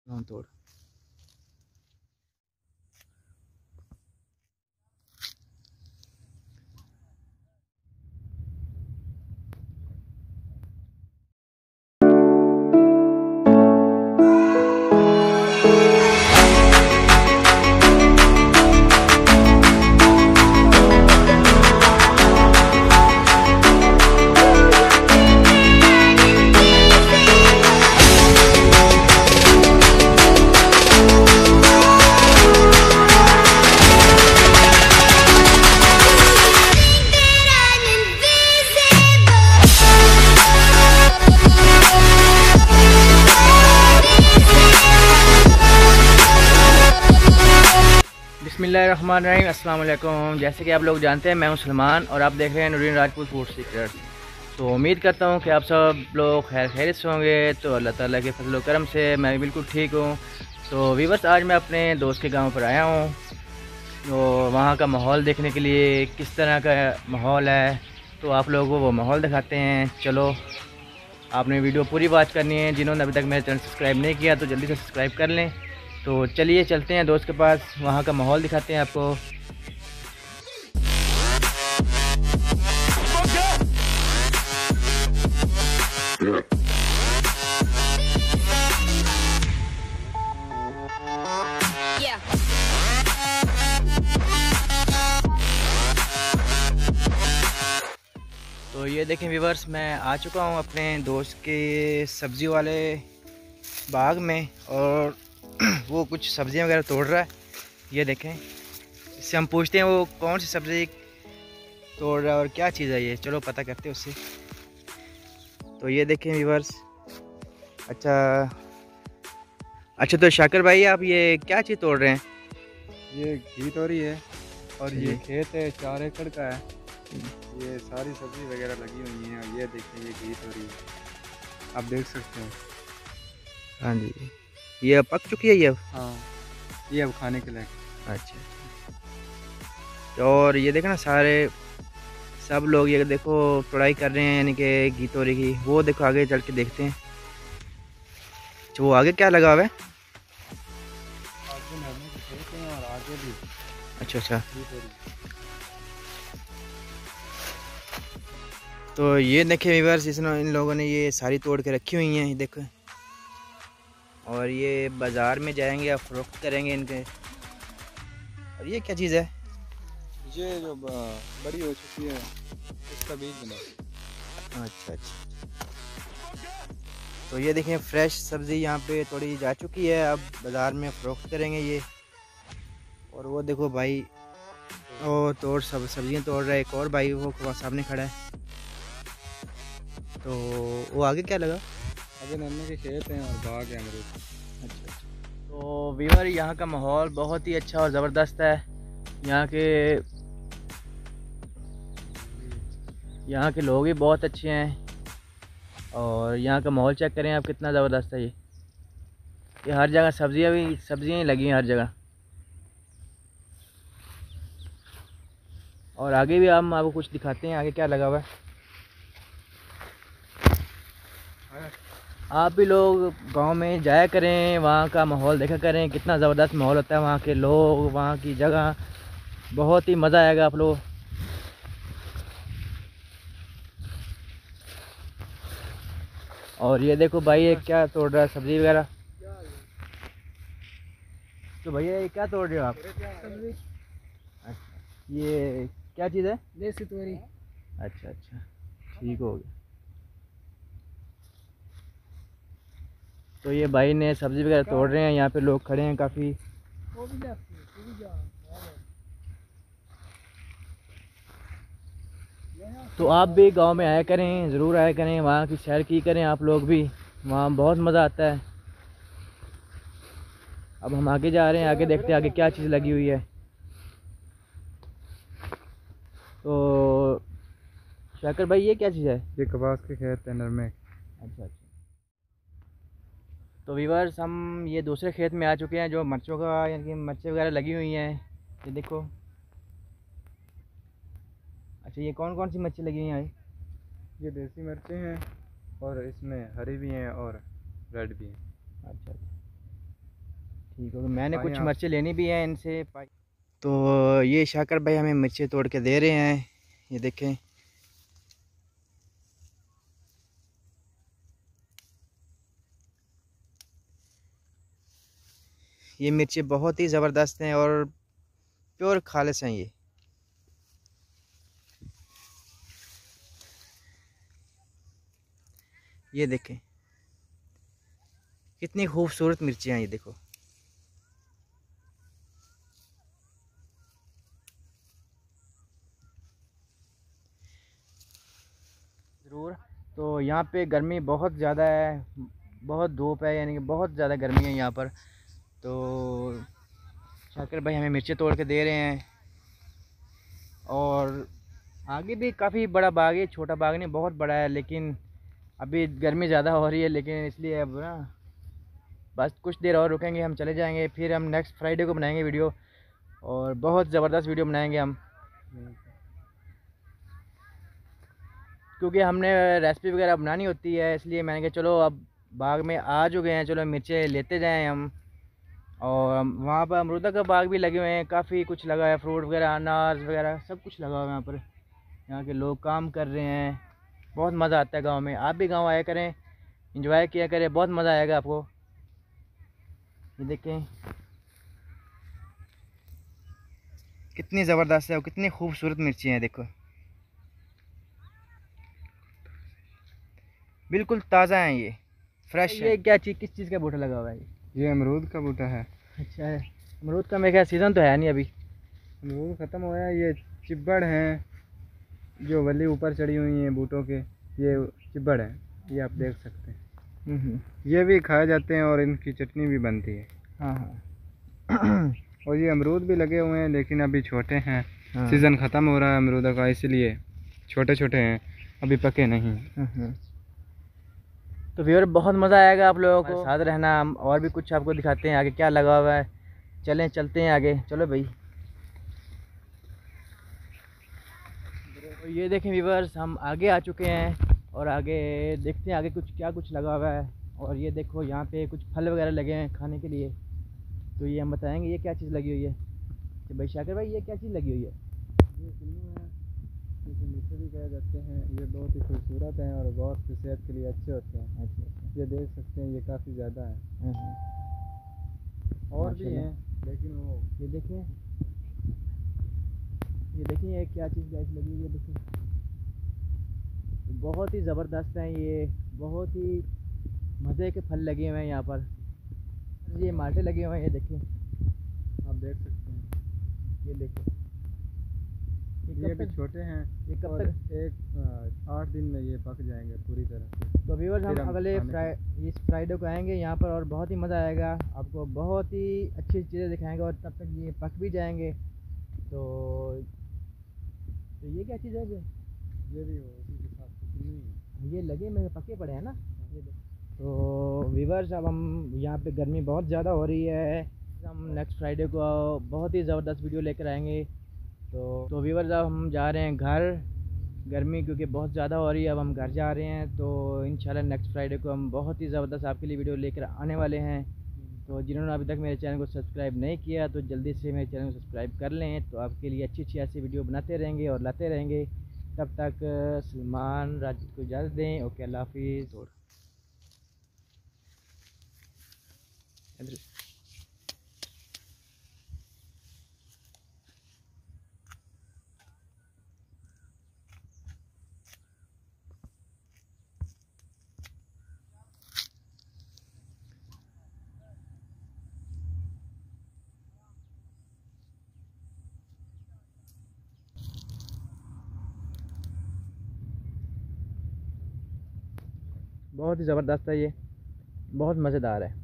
तोड़। बिस्मिल्लाहिर्रहमानिर्रहीम, अस्सलाम वालेकुम। जैसे कि आप लोग जानते हैं, मैं हूं सलमान और आप देख रहे हैं नूरीन राजपूत फूड सीक्रेट। तो उम्मीद करता हूं कि आप सब लोग खैर खैरियत से होंगे। तो अल्लाह ताला के फजल व करम से मैं भी बिल्कुल ठीक हूं। तो वीवर्स, आज मैं अपने दोस्त के गांव पर आया हूं। तो वहां का माहौल देखने के लिए किस तरह का माहौल है, तो आप लोगों को वो माहौल दिखाते हैं। चलो, आपने वीडियो पूरी वॉच करनी है। जिन्होंने अभी तक मेरे चैनल सब्सक्राइब नहीं किया तो जल्दी से सब्सक्राइब कर लें। तो चलिए चलते हैं दोस्त के पास, वहाँ का माहौल दिखाते हैं आपको। तो ये देखें व्यूवर्स, मैं आ चुका हूँ अपने दोस्त के सब्ज़ी वाले बाग में और वो कुछ सब्ज़ियाँ वगैरह तोड़ रहा है। ये देखें, इससे हम पूछते हैं वो कौन सी सब्ज़ी तोड़ रहा है और क्या चीज़ है ये। चलो पता करते हैं उससे। तो ये देखें व्यूवर्स, अच्छा तो शाकिर भाई, आप ये क्या चीज़ तोड़ रहे हैं? ये घी तोरी है और ये खेत है 4 एकड़ का है। ये सारी सब्जी वगैरह लगी हुई हैं। ये देखिए, ये घी तोरी आप देख सकते हैं। हाँ जी, ये अब पक चुकी है ये अब? हाँ, ये अब खाने के लायक। अच्छा, और ये देखो ना, सारे सब लोग ये देखो तोड़ाई कर रहे हैं, यानी कि घी तोरी की। वो देखो आगे चल के देखते हैं। वो आगे क्या लगा हुआ है? आगे नरमे के खेत हैं और आगे भी। अच्छा। घी तोरी। तो ये देखे व्यूअर्स, इन लोगों ने ये सारी तोड़ के रखी हुई हैं, देखो। और ये बाज़ार में जाएंगे, आप फरोख्त करेंगे इनके। और ये क्या चीज़ है? ये जो बड़ी हो चुकी है, इसका बीज बना। अच्छा। तो ये देखें, फ्रेश सब्ज़ी यहाँ पे तोड़ी जा चुकी है, अब बाज़ार में फरोख्त करेंगे ये। और वो देखो भाई, वो सब्ज़ियाँ तोड़ रहा है एक और भाई, वो सामने खड़ा है। तो वो आगे क्या लगा? आगे नरमे के खेत हैं और बाग है अमरूद। अच्छा। तो वीवर, यहाँ का माहौल बहुत ही अच्छा और ज़बरदस्त है। यहाँ के लोग भी बहुत अच्छे हैं। और यहाँ का माहौल चेक करें आप, कितना ज़बरदस्त है ये हर जगह सब्जियाँ ही लगी हैं हर जगह। और आगे भी हम आपको कुछ दिखाते हैं, आगे क्या लगा हुआ है। आप भी लोग गांव में जाया करें, वहाँ का माहौल देखा करें, कितना ज़बरदस्त माहौल होता है। वहाँ के लोग, वहाँ की जगह, बहुत ही मज़ा आएगा आप लोग। और ये देखो भाई, ये क्या तोड़ रहा है सब्ज़ी वगैरह। तो भैया ये क्या तोड़ रहे हो आप? अच्छा, ये क्या चीज़ है? देसी तोरी। अच्छा, ठीक हो गया। तो ये भाई ने सब्ज़ी वगैरह तोड़ रहे हैं, यहाँ पे लोग खड़े हैं काफ़ी। तो आप भी गांव में आया करें, ज़रूर आया करें, वहाँ की सैर की करें आप लोग भी, वहाँ बहुत मज़ा आता है। अब हम आगे जा रहे हैं, आगे देखते हैं आगे क्या चीज़ लगी हुई है। तो शाकिर भाई, ये क्या चीज़ है? ये कपास के खेत है नरमे। अच्छा। तो वीवर्स, हम ये दूसरे खेत में आ चुके हैं, जो मिर्चों का, यानी कि मिर्चें वगैरह लगी हुई हैं। ये देखो। अच्छा, ये कौन कौन सी मिर्ची लगी हुई हैं भाई? ये देसी मिर्चें हैं और इसमें हरी भी हैं और रेड भी हैं। अच्छा। ठीक है, मैंने कुछ आप मिर्चें लेनी भी हैं इनसे। तो ये शाकर भाई हमें मिर्चें तोड़ के दे रहे हैं, ये देखें। ये मिर्चें बहुत ही ज़बरदस्त हैं और प्योर खालिस हैं ये देखें कितनी खूबसूरत मिर्ची हैं, ये देखो। ज़रूर। तो यहाँ पे गर्मी बहुत ज़्यादा है, बहुत धूप है, यानी कि बहुत ज़्यादा गर्मी है यहाँ पर। तो शाकिर भाई हमें मिर्ची तोड़ के दे रहे हैं। और आगे भी काफ़ी बड़ा बाग है, छोटा बाग नहीं, बहुत बड़ा है, लेकिन अभी गर्मी ज़्यादा हो रही है, लेकिन इसलिए अब ना बस कुछ देर और रुकेंगे, हम चले जाएंगे। फिर हम नेक्स्ट फ्राइडे को बनाएंगे वीडियो, और बहुत ज़बरदस्त वीडियो बनाएंगे हम, क्योंकि हमने रेसिपी वगैरह बनानी होती है। इसलिए मैंने कहा चलो अब बाग में आ चुके हैं, चलो मिर्चें लेते जाएं हम। और वहाँ पर अमरूदा का बाग भी लगे हुए हैं, काफ़ी कुछ लगा है, फ्रूट वगैरह, अनार वगैरह सब कुछ लगा हुआ है यहाँ पर। यहाँ के लोग काम कर रहे हैं, बहुत मज़ा आता है गांव में। आप भी गांव आया करें, एंजॉय किया करें, बहुत मज़ा आएगा आपको। ये देखें कितनी ज़बरदस्त है और कितनी खूबसूरत मिर्ची हैं, देखो बिल्कुल ताज़ा हैं, ये फ्रेश। ये क्या चीज़, किस चीज़ का बूटा लगा हुआ है ये अमरूद का बूटा है। अच्छा है, अमरूद का मेरे ख्याल सीज़न तो है नहीं अभी, अमरूद ख़त्म हो गया। ये चिब्बड़ हैं जो वली ऊपर चढ़ी हुई हैं बूटों के, ये चिब्बड़ है, ये आप देख सकते हैं। ये भी खाए जाते हैं और इनकी चटनी भी बनती है। हाँ हाँ। और ये अमरूद भी लगे हुए हैं, लेकिन अभी छोटे हैं। हाँ। सीज़न ख़त्म हो रहा है अमरूद का, इसलिए छोटे छोटे हैं, अभी पके नहीं। तो व्यूअर बहुत मज़ा आएगा आप लोगों को, साथ रहना। हम और भी कुछ आपको दिखाते हैं आगे क्या लगा हुआ है। चलते हैं आगे, चलो भाई। तो ये देखें व्यूअर्स, हम आगे आ चुके हैं और आगे देखते हैं आगे कुछ लगा हुआ है। और ये देखो यहाँ पे कुछ फल वगैरह लगे हैं खाने के लिए, तो ये हम बताएंगे ये क्या चीज़ लगी हुई है। तो भाई शाकिर भाई, ये क्या चीज़ लगी हुई है? ये किन्नू है, जिसे मीठे भी कहे जाते हैं। ये बहुत ही खूबसूरत हैं और बहुत सी सेहत के लिए अच्छे होते हैं। अच्छा, ये देख सकते हैं, ये काफ़ी ज़्यादा है। और भी माशाल्लाह। हैं, लेकिन वो ये देखें ये क्या चीज़ गैस लगी हुई है, देखिए बहुत ही ज़बरदस्त है ये, बहुत ही मज़े के फल लगे हुए हैं यहाँ पर। ये माल्टे लगे हुए हैं, ये देखिए, आप देख सकते हैं। ये देखिए ये भी छोटे हैं, ये कब और तक? एक 8 दिन में ये पक जाएंगे पूरी तरह से। तो व्यूअर्स फिर हम अगले खाने इस फ्राइडे को आएंगे यहाँ पर, और बहुत ही मज़ा आएगा आपको, बहुत ही अच्छी चीज़ें दिखाएंगे, और तब तक ये पक भी जाएंगे। तो ये क्या चीज़ है? ये भी हो उसी के साथ कितनी है। ये लगे मेरे पके पड़े हैं ना, ये तो व्यूअर्स अब हम यहाँ पे गर्मी बहुत ज़्यादा हो रही है, हम नेक्स्ट फ्राइडे को बहुत ही ज़बरदस्त वीडियो लेकर आएंगे। तो व्यूअर्स अब हम जा रहे हैं घर, गर्मी क्योंकि बहुत ज़्यादा हो रही है, अब हम घर जा रहे हैं। तो इंशाल्लाह नेक्स्ट फ्राइडे को हम बहुत ही ज़बरदस्त आपके लिए वीडियो लेकर आने वाले हैं। तो जिन्होंने अभी तक मेरे चैनल को सब्सक्राइब नहीं किया तो जल्दी से मेरे चैनल को सब्सक्राइब कर लें, तो आपके लिए अच्छी अच्छी ऐसी वीडियो बनाते रहेंगे और लाते रहेंगे। तब तक सलमान राजिद को इजाज़त दें। ओके, अल्लाह हाफिज़। और बहुत ही ज़बरदस्त है ये, बहुत मज़ेदार है।